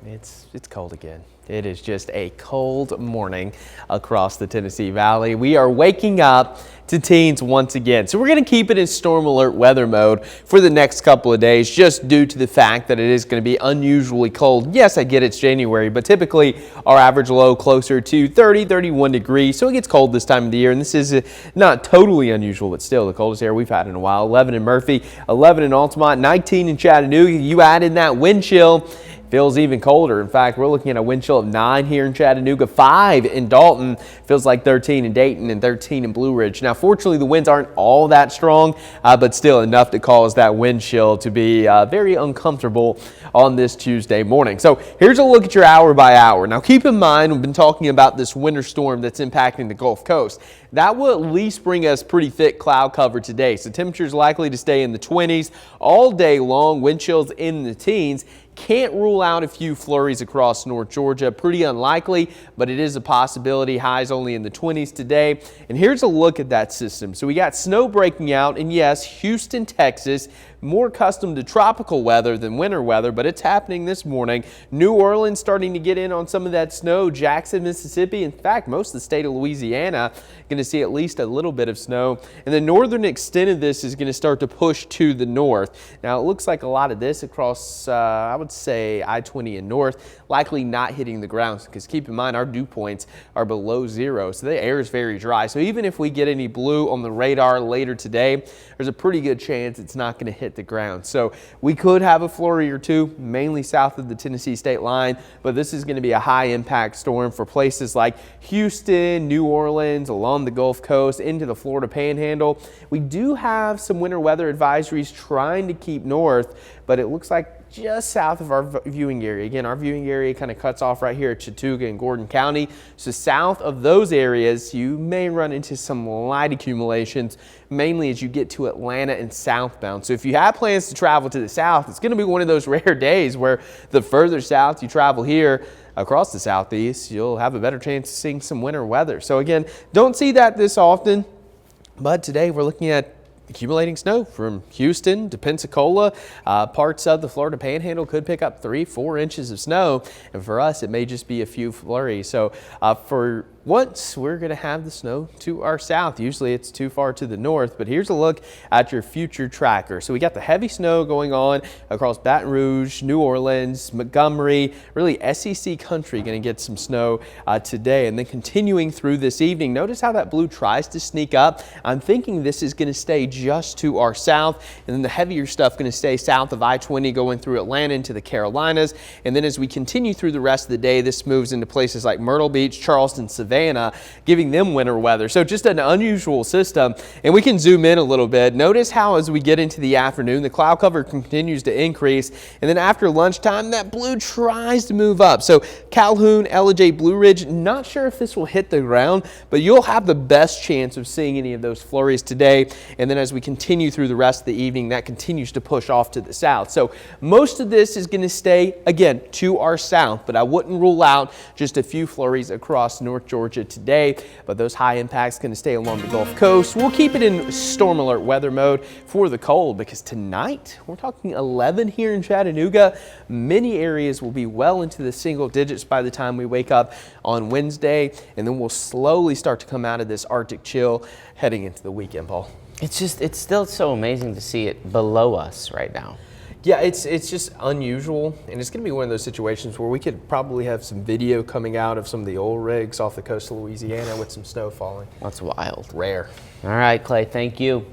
It's cold again. It is just a cold morning across the Tennessee Valley. We are waking up to teens once again. So we're going to keep it in storm alert weather mode for the next couple of days, just due to the fact that it is going to be unusually cold. Yes, I get it's January, but typically our average low closer to 30, 31 degrees. So it gets cold this time of the year, and this is not totally unusual, but still the coldest air we've had in a while. 11 in Murphy, 11 in Altamont, 19 in Chattanooga. You add in that wind chill, feels even colder. In fact, we're looking at a wind chill of 9 here in Chattanooga, 5 in Dalton, feels like 13 in Dayton, and 13 in Blue Ridge. Now, fortunately, the winds aren't all that strong, but still enough to cause that wind chill to be very uncomfortable on this Tuesday morning. So here's a look at your hour by hour. Now, keep in mind, we've been talking about this winter storm that's impacting the Gulf Coast. That will at least bring us pretty thick cloud cover today. So temperatures likely to stay in the 20s all day long, wind chills in the teens. Can't rule out a few flurries across North Georgia. Pretty unlikely, but it is a possibility. Highs only in the 20s today. And here's a look at that system. So we got snow breaking out, and yes, Houston, Texas, more accustomed to tropical weather than winter weather, but it's happening this morning. New Orleans starting to get in on some of that snow. Jackson, Mississippi, in fact, most of the state of Louisiana going to see at least a little bit of snow. And the northern extent of this is going to start to push to the north. Now, it looks like a lot of this across, I would say, I-20 and north, likely not hitting the ground, because keep in mind our dew points are below zero, so the air is very dry. So even if we get any blue on the radar later today, there's a pretty good chance it's not going to hit the ground. So we could have a flurry or two, mainly south of the Tennessee state line, but this is going to be a high impact storm for places like Houston, New Orleans, along the Gulf Coast, into the Florida Panhandle. We do have some winter weather advisories trying to keep north, but it looks like just south of our viewing area. Again, our viewing area kind of cuts off right here at Chattooga and Gordon County. So south of those areas, you may run into some light accumulations, mainly as you get to Atlanta and southbound. So if you have plans to travel to the south, it's going to be one of those rare days where the further south you travel here across the southeast, you'll have a better chance of seeing some winter weather. So again, don't see that this often, but today we're looking at accumulating snow from Houston to Pensacola. Parts of the Florida Panhandle could pick up 3-4 inches of snow, and for us it may just be a few flurries. So for once, we're going to have the snow to our south. Usually it's too far to the north, but here's a look at your future tracker. So we got the heavy snow going on across Baton Rouge, New Orleans, Montgomery, really SEC country going to get some snow today, and then continuing through this evening. Notice how that blue tries to sneak up. I'm thinking this is going to stay just to our south, and then the heavier stuff going to stay south of I-20 going through Atlanta into the Carolinas. And then as we continue through the rest of the day, this moves into places like Myrtle Beach, Charleston, Savannah, giving them winter weather. So just an unusual system. And we can zoom in a little bit. Notice how as we get into the afternoon, the cloud cover continues to increase. And then after lunchtime, that blue tries to move up. So Calhoun, Ellijay, Blue Ridge, not sure if this will hit the ground, but you'll have the best chance of seeing any of those flurries today. And then as we continue through the rest of the evening, that continues to push off to the south. So most of this is going to stay, again, to our south, but I wouldn't rule out just a few flurries across North Georgia today, but those high impacts going to stay along the Gulf Coast. We'll keep it in storm alert weather mode for the cold, because tonight we're talking 11 here in Chattanooga. Many areas will be well into the single digits by the time we wake up on Wednesday, and then we'll slowly start to come out of this Arctic chill heading into the weekend, Paul. It's still so amazing to see it below us right now. Yeah, it's just unusual, and it's going to be one of those situations where we could probably have some video coming out of some of the oil rigs off the coast of Louisiana with some snow falling. That's wild. Rare. All right, Clay, thank you.